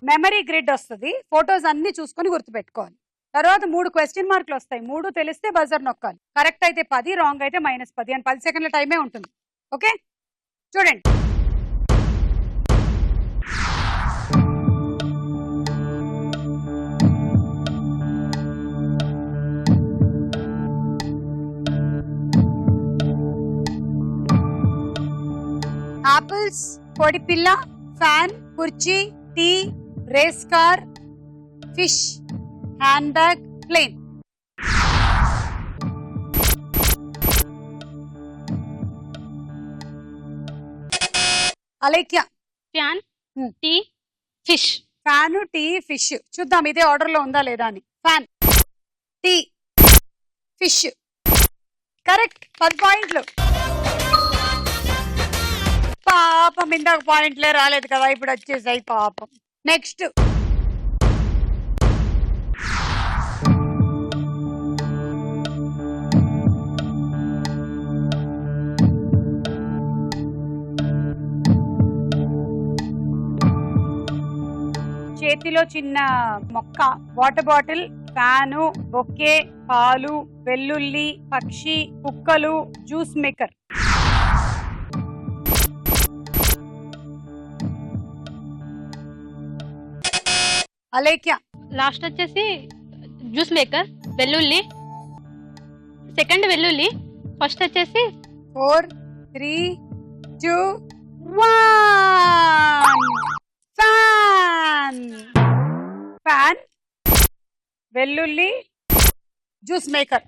మెమరీ గ్రిడ్ వస్తుంది. ఫొటోస్ అన్ని చూసుకొని గుర్తుపెట్టుకోవాలి. తర్వాత 3 క్వశ్చన్ మార్కులు వస్తాయి. 3 తెలిస్తే బజర్ నొక్కాలి. కరెక్ట్ అయితే 10, రాంగ్ అయితే -10 అని 10 సెకండ్ల టైమే ఉంటుంది. ఓకే చూడండి. ఆపిల్స్, పొడిపిల్ల, ఫ్యాన్, కుర్చీ, tea, race car, fish, hand bag, plane. Alekhya. Fan, tea, fish. Fan, tea, fish. చూద్దాం ఇదే ఆర్డర్ లో ఉందా లేదా అని. Fan, tea, fish. కరెక్ట్. 10 పాయింట్లు. పాపం ఇందాక పాయింట్లే రాలేదు కదా, ఇప్పుడు వచ్చేసాయి పాపం. నెక్స్ట్ చేతిలో చిన్న మొక్క, వాటర్ బాటిల్, ఫ్యాను, బొకే, పాలు, వెల్లుల్లి, పక్షి, కుక్కలు, జ్యూస్ మేకర్. అలేఖ్య. లాస్ట్ వచ్చేసి జ్యూస్ మేకర్, వెల్లుల్లి, సెకండ్ వెల్లుల్లి, ఫస్ట్ వచ్చేసి 4, 3, 2, 1. ఫ్యాన్. ఫ్యాన్, వెల్లుల్లి, జ్యూస్ మేకర్.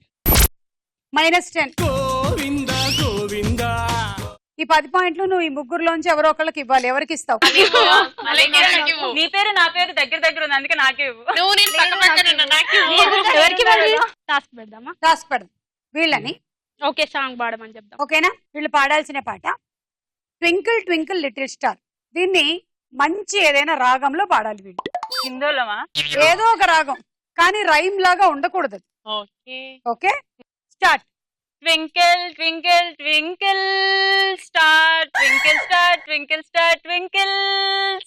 -10. గోవింద గోవింద ఈ 10 పాయింట్లు నువ్వు ఈ ముగ్గురులోంచి ఎవరో ఒకళ్ళకి ఇవ్వాలి. ఎవరికి ఇస్తావు? నీ పేరు నా పేరు దగ్గర దగ్గర ఉంది, అందుకే నాకే ఇవ్వు. నువ్వు నేను పక్క పక్కన ఉన్నా, నాకు ఇవ్వు. ఎవరికి టాస్క్ పెడదామా? టాస్క్ పెడదాం వీళ్ళని. ఓకే, సాంగ్ పాడమని చెప్దాం. ఓకేనా? వీళ్ళు పాడాల్సిన పాట ట్వింకిల్ ట్వింకిల్ లిటిల్ స్టార్. దీన్ని మంచి ఏదైనా రాగంలో పాడాలి వీళ్ళు. హిందోళమా? ఏదో ఒక రాగం, కానీ రైమ్ లాగా ఉండకూడదు. Okay. Okay, start. Twinkle, twinkle, twinkle star, twinkle star, twinkle star, twinkle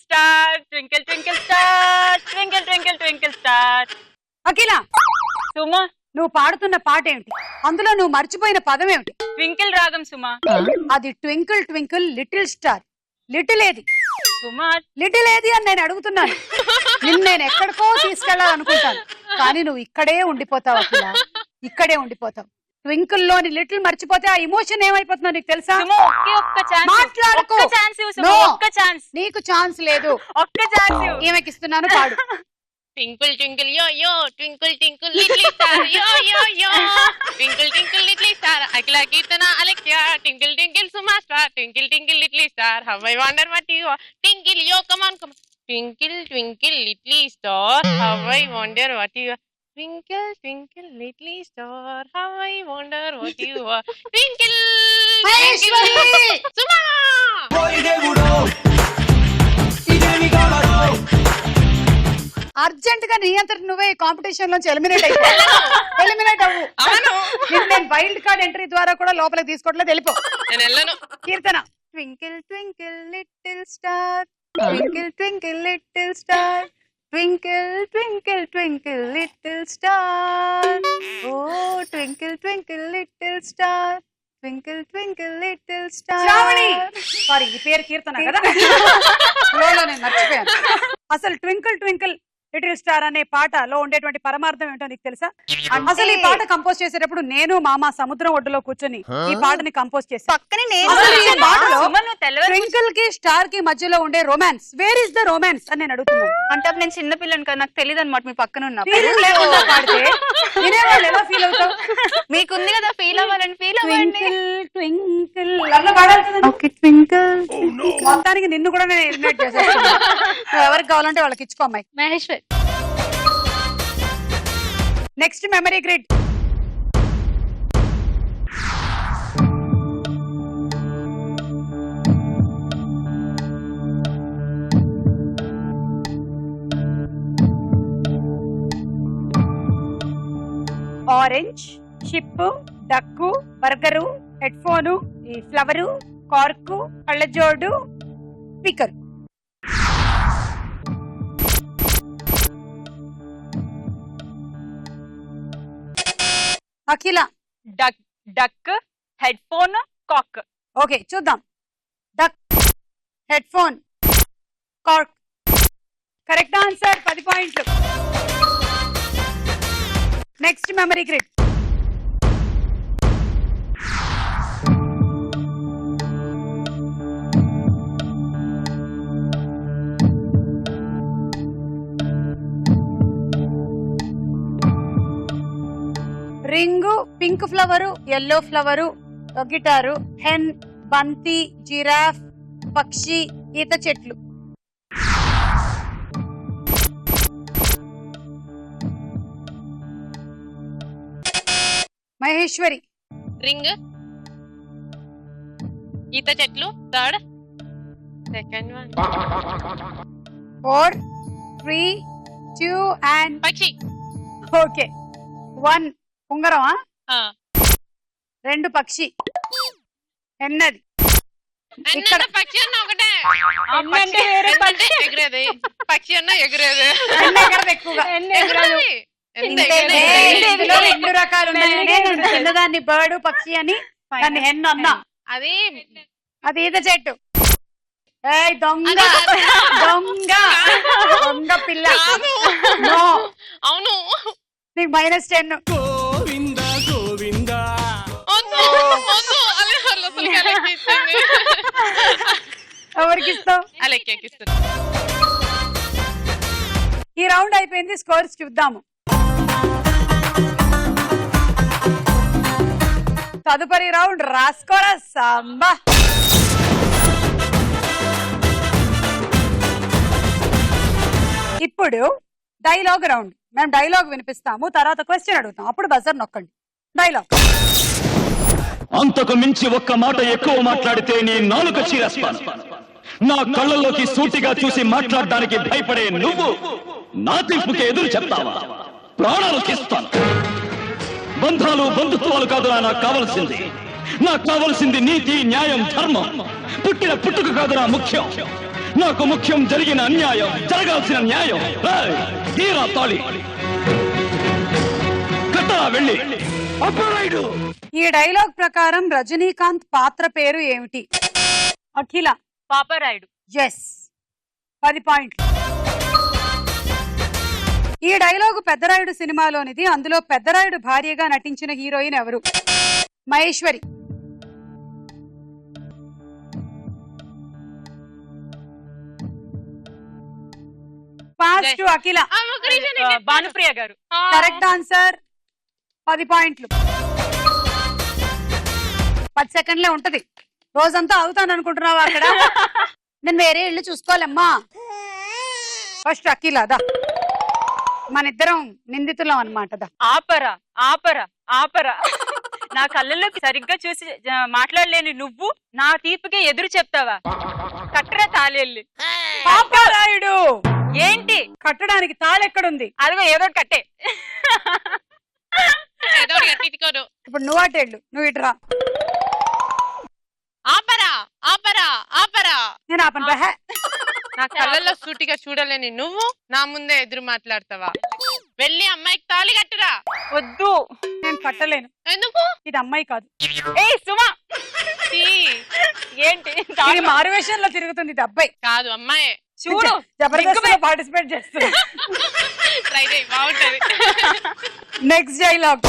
star, twinkle, twinkle star, twinkle, twinkle, twinkle star. అఖిల, సుమా, నువ్వు పాడుతున్న పాట ఏమిటి? అందులో నువ్వు మర్చిపోయిన పదం ఏమిటి? ట్వింకిల్ రాగం సుమా. అది twinkle twinkle little star. Little ఏది? సుమా, లిటిల్ ఏది అని నేను అడుగుతున్నాను. నిన్ను నేను ఎక్కడికో తీసుకెళ్లాలనుకుంటాను, కానీ నువ్వు ఇక్కడే ఉండిపోతావు అఖిల, ఇక్కడే ఉండిపోతావు. ట్వింకిల్ లోని లిటిల్ మర్చిపోతే ఆ ఇమోషన్ ఏమైపోతుందో నీకు తెలుసా? సుమా, ఒక్క ఛాన్స్. మాట్లాడకు. ఒక్క ఛాన్స్ ఇవ్వు సుమా, No. ఒక్క ఛాన్స్. నీకు ఛాన్స్ లేదు. ఒక్క ఛాన్స్ ఇవ్వు. ఈమెకి ఇస్తున్నాను, పాడు. Twinkle twinkle yo yo, twinkle twinkle little star, yo yo yo. Twinkle twinkle little star, Akila Kirtana Alexia. Twinkle twinkle Suma star, twinkle twinkle little star, how I wonder what you are. Twinkle yo, come on, come on. Twinkle twinkle little star, how I wonder what you are. Twinkle twinkle little star, how I wonder what you are. Twinkle Maheshwari! twinkle Suma. ఓయ్ దేవుడో ఇదేమి కావాలో urgent గా నీ అంతటి నువ్వే competition లోంచి eliminate అయిపో. ఎలిమినేట్ అవ్వు. అవును, నేను వైల్డ్ కార్డ్ ఎంట్రీ ద్వారా కూడా లోపలికి తీసుకోవట్లేదు, వెళ్ళిపో. నేను వెళ్ళను. కీర్తన. Twinkle, twinkle, little star. Twinkle, twinkle, little star. Twinkle, twinkle, twinkle, little star. Oh, twinkle, twinkle, little star. Twinkle, twinkle, little star. Shravani. Sorry, ఈ పేరు కీర్తన కదా, ఫ్లోలో నేను మర్చిపోయాను. అసలు ట్వింకిల్ ట్వింకిల్ లిటిల్ స్టార్ అనే పాటలో ఉండేటువంటి పరమార్థం ఏంటో నీకు తెలుసా? అసలు ఈ పాట కంపోజ్ చేసేటప్పుడు నేను మామ సముద్రం ఒడ్డులో కూర్చొని ఈ పాటని కంపోజ్ చేశాను. పక్కనే నేను అసలు ఈ పాటలో సుమా, నువ్వు తెలియదు. ట్వింకిల్ కి స్టార్ కి మధ్యలో ఉండే romance, where is the romance అని నేను అడుగుతున్నాను. అంటే అప్పుడు నేను చిన్న పిల్లని కదా, నాకు తెలియదు అనమాట మీ పక్కన ఉన్నా. ఫీలింగ్ లేకుండా పాడితే వినేవాళ్ళు ఎలా ఫీల్ అవుతావు? మీకుంది కదా ఫీల్ అవ్వాలని, ఫీల్ అవ్వండి. ట్వింకిల్ ట్వింకిల్ అట్లా పాడాలి కదా. Okay, twinkle. మొత్తానికి నిన్ను కూడా నేను ఎలిమినేట్ చేసేస్తాను. నువ్వు ఎవరికి కావాలంటే వాళ్ళకి ఇచ్చుకో అమ్మాయి. Maheshwari. Next memory grid. Orange, ship, duck, burger, headphone, ఈ ఫ్లవరు, కార్కు, కళ్ళజోడు, speaker. Akhila. Duck, duck, headphone, కాక్. ఓకే, చూద్దాం. Duck, headphone, cork. Correct answer, 10 పాయింట్లు. Next memory grid. Ring, pink flower, yellow flower, guitar, hen, బంతి, giraffe, పక్షి, ఈత చెట్లు. Maheshwari. Ring, ఈత చెట్లు, థర్డ్, సెకండ్ వన్ 4, 3, 2 అండ్ పక్షి. ఓకే. 1 ఉంగరమా, ఆ, 2 పక్షి, ఎన్నది, ఎన్న పక్షి అన్న ఒకటే ఎన్నంటే వేరే ఎన్నంటే ఎగిరేది పక్షి అన్న ఎగిరేది ఎన్న ఎగరదు ఎక్కువగా. ఎగిరేది. ఎంత ఇంతే, ఎగిరేది? ఇందులో 2 రకాలు ఉన్నాయని చిన్నదాన్ని బర్డ్ పక్షి అని దాన్ని హెన్ అన్నా. అది అది ఈత చెట్టు. ఏయ్ దొంగ దొంగ దొంగ పిల్ల. No. అవును నీకు -10. గోవింద గోవింద వద్దు, వద్దు. అలా అసలు అలెక్కి ఇస్తుంది. ఎవరికి ఇస్తావు? అలెక్కి ఎక్కిస్తుంది. ఈ రౌండ్ అయిపోయింది. స్కోర్స్ చూద్దాము. తదుపరి రౌండ్ రాసుకోరా సాంబా. ఇప్పుడు డైలాగ్ రౌండ్. మేము డైలాగ్ వినిపిస్తాము, తర్వాత క్వశ్చన్ అడుగుతాం, అప్పుడు బజర్ నొక్కండి. డైలాగ్. అంతకు మించి ఒక్క మాట ఎక్కువ మాట్లాడితే నీ నాలుక చీరేస్తాను. నా కళ్ళల్లోకి సూటిగా చూసి మాట్లాడడానికి భయపడే నువ్వు నా తీర్పుకి ఎదురు చెప్తావా? ప్రాణాలు తీస్తాను. బంధాలు బంధుత్వాలు కాదురా నాకు కావలసింది. నాకు కావలసింది నీతి, న్యాయం, ధర్మం. పుట్టిన పుట్టుక కాదురా ముఖ్యం. నాకు ముఖ్యం జరిగిన అన్యాయం, జరగాల్సిన న్యాయం. ఏయ్, తీరా తాళి కట్టరా వెళ్ళి. అప్పరాయుడు. ఈ డైలాగ్ ప్రకారం రజనీకాంత్ పాత్ర పేరు ఏమిటి? అఖిల. పాపరాయుడు. ఎస్, 10 పాయింట్లు. ఈ డైలాగు పెద్దరాయుడు సినిమాలోనిది. అందులో పెద్దరాయుడు భార్యగా నటించిన హీరోయిన్ ఎవరు? మహేశ్వరి. పాస్ టు అఖిల. ఆ, ఒక నిమిషం నేను చెప్తాను. భానుప్రియ గారు. Correct answer. 10 పాయింట్లు. 10 సెకండ్లే ఉంటది. రోజంతా అవుతాను అనుకుంటున్నావా అక్కడ? నేను వేరే ఇల్లు చూసుకోవాలమ్మా. ఫస్ట్ అఖిల దా. మన ఇద్దరం నిందితులం అన్నమాట దా. ఆపరా ఆపరా ఆపరా. నా కళ్ళల్లోకి సరిగ్గా చూసి మాట్లాడలేని నువ్వు నా తీర్పుకే ఎదురు చెప్తావా? కట్టరా తాళెళ్ళి. పాపరాయుడు. ఏంటి కట్టడానికి తాళెక్కడుంది? అదిగో ఏదో ఒకటి కట్టే. ఏదో ఒకటి కట్టించుకోను. ఇప్పుడు నువ్వు అటేళ్ళు, నువ్వు ఇటురా. ఆపరా ఆపరా ఆపరా. నేను ఆపను బహ. నా కళ్ళల్లో సూటిగా చూడలేని నువ్వు నా ముందే ఎదురు మాట్లాడతావా? వెళ్ళి అమ్మాయికి తాళి కట్టురా. వద్దు. నేను కట్టలేను. ఎందుకు? ఇది అమ్మాయి కాదు. ఏ సుమా. ఈ, ఏంటి ఇది మారువేషంలో తిరుగుతుంది. ఇది అబ్బాయి కాదు అమ్మాయే. చూడు. జబర్దస్త్ లో పార్టిసిపేట్ చేస్తుంది. ట్రై చేయి, బాగుంటది. Next dialogue.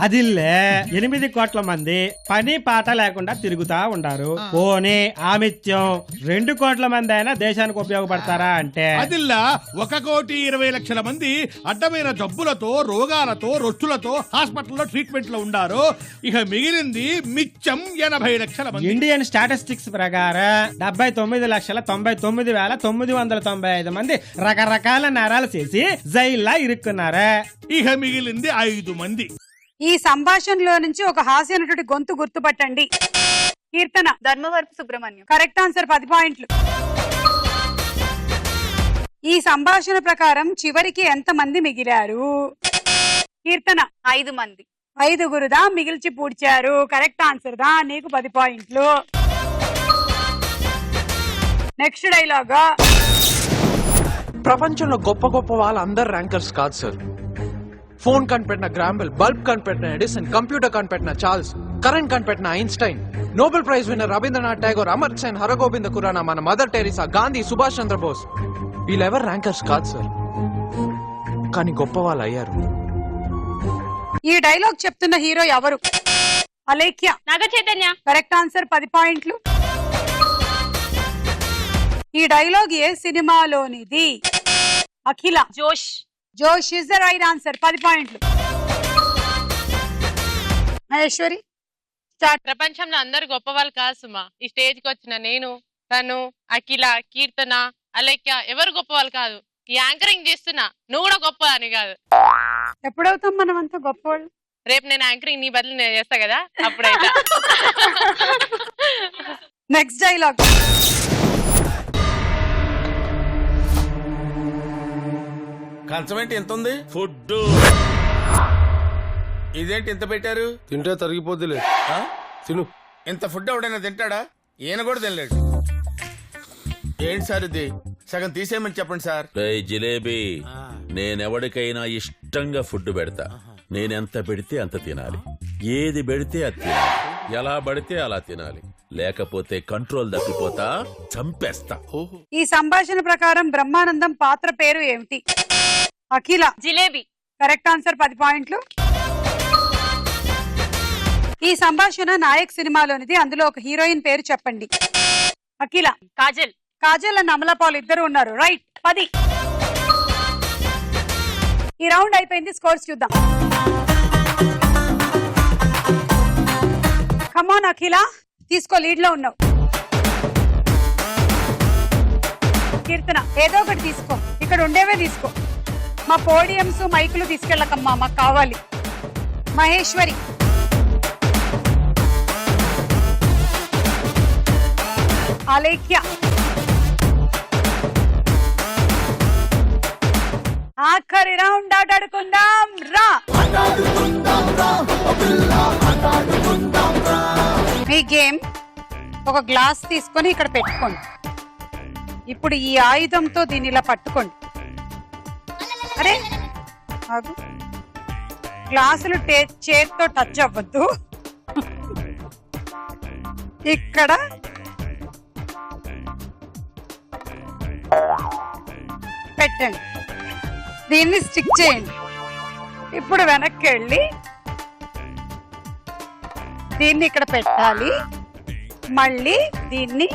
అదిల్లే 8 కోట్ల మంది పని పాట లేకుండా తిరుగుతా ఉండారు. పోనీ ఆమిత్యం 2 కోట్ల మంది అయినా దేశానికి ఉపయోగపడతారా అంటే అదిల్లా 1,20,00,000 మంది అడ్డమైన జబ్బులతో, రోగాలతో, రొచ్చులతో హాస్పిటల్లో ట్రీట్మెంట్ లో ఉండారు. ఇక మిగిలింది మిచ్చం 80 లక్షల మంది. ఇండియన్ స్టాటిస్టిక్స్ ప్రకారం 79,99,995 మంది రకరకాల నేరాలు చేసి జైల్లో ఇరుక్కున్నారా. ఇక మిగిలింది 5 మంది. ఈ సంభాషణలో నుంచి ఒక హాస్య నటుడి గొంతు గుర్తుపట్టండి. కీర్తన. ధర్మవరపు సుబ్రహ్మణ్యం. Correct answer. 10 పాయింట్లు. ఈ సంభాషణ ప్రకారం చివరికి ఎంత మంది మిగిలారు? కీర్తన. 5 మంది. 5గురుదా మిగిల్చి పూడ్చారు. కరెక్ట్ ఆన్సర్ దా. నీకు 10 పాయింట్లు. Next dialogue. ప్రపంచంలో గొప్ప గొప్ప వాళ్ళందరు ర్యాంకర్స్ కాదు సార్. ఫోన్ కనిపెట్టిన గ్రాంబెల్, బల్బ్ కనిపెట్టిన ఎడిసన్, కంప్యూటర్ కనిపెట్టిన చార్ల్స్, కరెంట్ కనిపెట్టిన Einstein, Nobel prize winner Rabindranath Tagore, Amar Sen, Hargobind Khorana, మన మదర్ టెరిసా, గాంధీ, సుభాష్ చంద్రబోస్ వీళ్ళెవరు ర్యాంకర్స్ కాదు సార్, కానీ గొప్ప వాళ్ళు అయ్యారు. ఈ డైలాగ్ చెప్తున్న హీరో ఎవరు? అలేఖ్య. నాగ చైతన్య. Correct answer. 10 పాయింట్లు. ఈ డైలాగ్ ఏ సినిమాలోనిది? అఖిల. జోష్. జోష్ ఇస్ ద రైట్ ఆన్సర్. 10 పాయింట్లు. మహేశ్వరి స్టార్ట్. ప్రపంచంలో అందరు గొప్ప వాళ్ళు కాదు సుమా. ఈ స్టేజ్ కి వచ్చిన నేను, తను, అఖిల, కీర్తన, అలేఖ్య ఎవరు గొప్ప వాళ్ళు కాదు. ఈ యాంకరింగ్ చేస్తున్నా నువ్వు కూడా గొప్ప అని కాదు. ఎప్పుడవుతాం మనం అంతా గొప్పవాళ్ళు? రేపు నేను యాంకరింగ్ నీ బదులు నేను చేస్తా కదా, అప్పుడైతే. Next dialogue. కంచమేంటి ఎంత ఉంది? ఫుడ్ ఇదేంటి ఎంత పెట్టారు? తింటే తరిగిపోద్దిలే. తిను. ఇంత ఫుడ్ ఎవడైనా తింటాడా? ఈయన కూడా తినలేడు. ఏంటి సార్ ఇది? సగం తీసేయమని చెప్పండి సార్. జిలేబీ, నేనెవడికైనా ఇష్టంగా ఫుడ్ పెడతా. నేనెంత పెడితే అంత తినాలి. ఏది పెడితే అది తినాలి. ఎలా పడితే అలా తినాలి. లేకపోతే కంట్రోల్ తప్పిపోతా, చంపేస్తా. ఈ సంభాషణ ప్రకారం బ్రహ్మానందం పాత్ర పేరు ఏమిటి? అఖిల. జిలేబీ. కరెక్ట్ ఆన్సర్, 10 పాయింట్లు. ఈ సంభాషణ నాయక్ సినిమాలోనిది. అందులో ఒక హీరోయిన్ పేరు చెప్పండి. అఖిల. కాజల్. కాజల్ అండ్ అమలాపాల్ ఇద్దరు ఉన్నారు. రైట్, 10. ఈ రౌండ్ అయిపోయింది. స్కోర్స్ చూద్దాం. కమాన్ అఖిల, తీసుకో, లీడ్ లో ఉన్నావు. కీర్తన, ఏదో ఒకటి తీసుకో, ఇక్కడ ఉండేవే తీసుకో. మా పోడియంస్ మైకులు తీసుకెళ్ళకమ్మా, మాకు కావాలి. మహేశ్వరి. అలేఖ్య. ఆఖరి రౌండ్ ఆటాడుకుందాం రా. మీ గేమ్, ఒక గ్లాస్ తీసుకొని ఇక్కడ పెట్టుకోండి. ఇప్పుడు ఈ ఆయుధంతో దీన్ని ఇలా పట్టుకోండి. అరే ఆగు, గ్లాసులు చేతితో టచ్ అవ్వద్దు. ఇక్కడ పెట్టండి, దీన్ని స్టిక్ చేయండి. ఇప్పుడు వెనక్కి వెళ్ళి దీన్ని ఇక్కడ పెట్టాలి. మళ్ళీ దీన్ని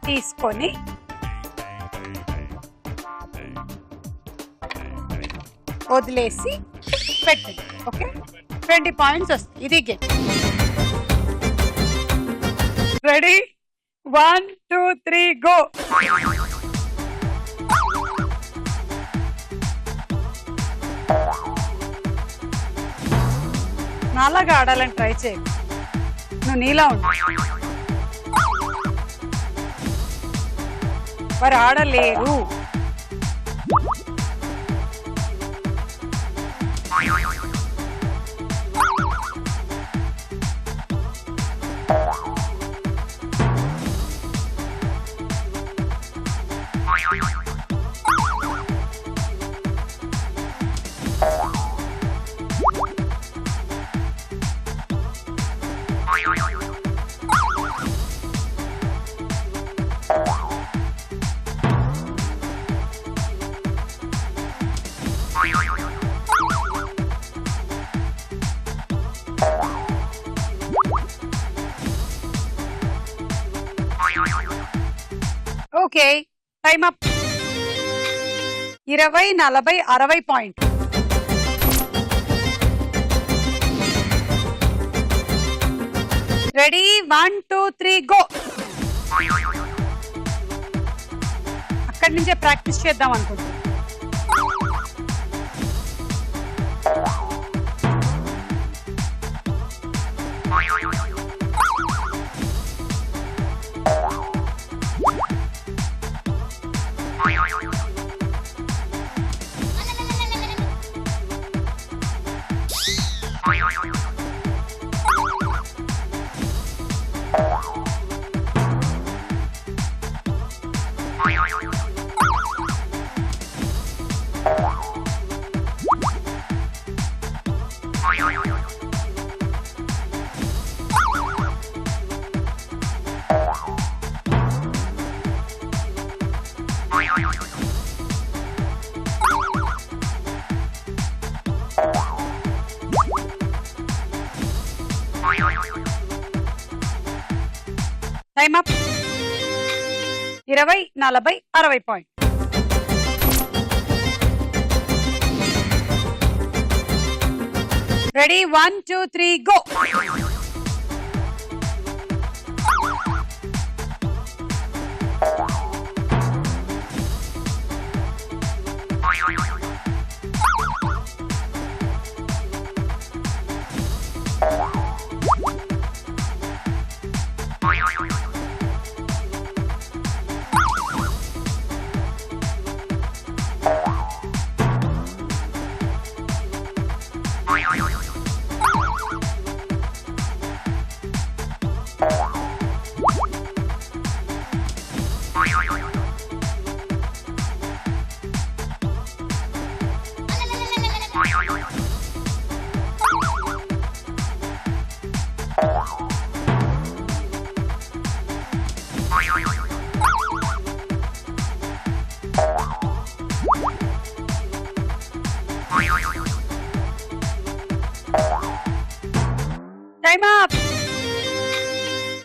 తీసుకొని వదిలేసి పెట్టండి. ఓకే, 20 పాయింట్స్ వస్తాయి. ఇది గేమ్. రెడీ? 1 2 3 గో. నాలాగా ఆడాలని ట్రై చేయ, నువ్వు నీలా ఉండు. వారు ఆడలేరు. Okay, time up. 20 40 60 point. Ready? 1 2 3 go. అక్కడి నుంచే ప్రాక్టీస్ చేద్దాం అనుకుంటున్నాను. Time up. 20 40 60 point. Ready? 1 2 3 go.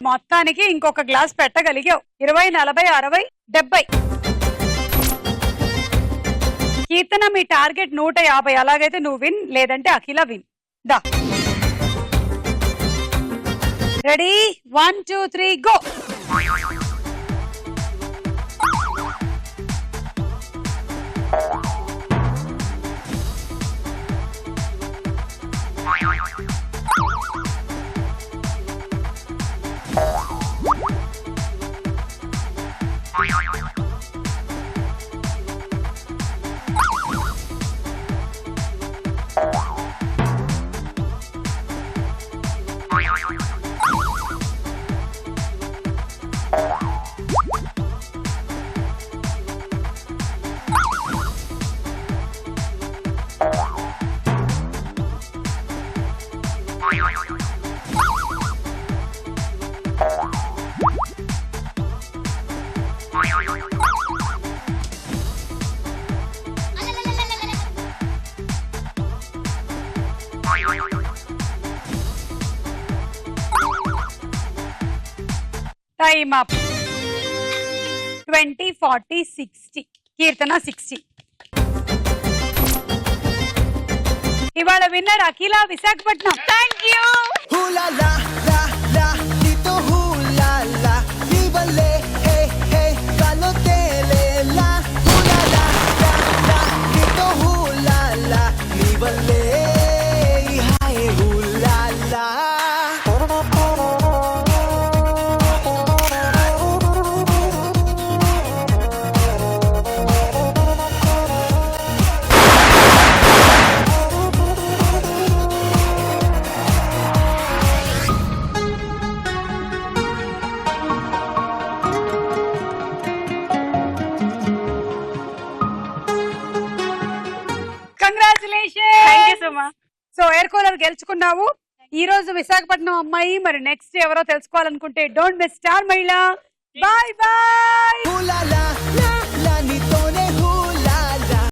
మొత్తానికి ఇంకొక గ్లాస్ పెట్టగలిగావు. 20, 40, 60, 70. కీర్తన మీ టార్గెట్ 150. అలాగైతే నువ్వు విన్, లేదంటే అఖిల విన్. దా ready, 1, 2, 3 go. Time up. 20, 40, 60. Keerthana 60. ఇవాళ winner Akhila, Visakhapatnam. Thank you. So air cooler గెలుచుకున్నావు. ఈ రోజు విశాఖపట్నం అమ్మాయి. మరి నెక్స్ట్ ఎవరో తెలుసుకోవాలనుకుంటే don't miss Star Mahila. Bye bye.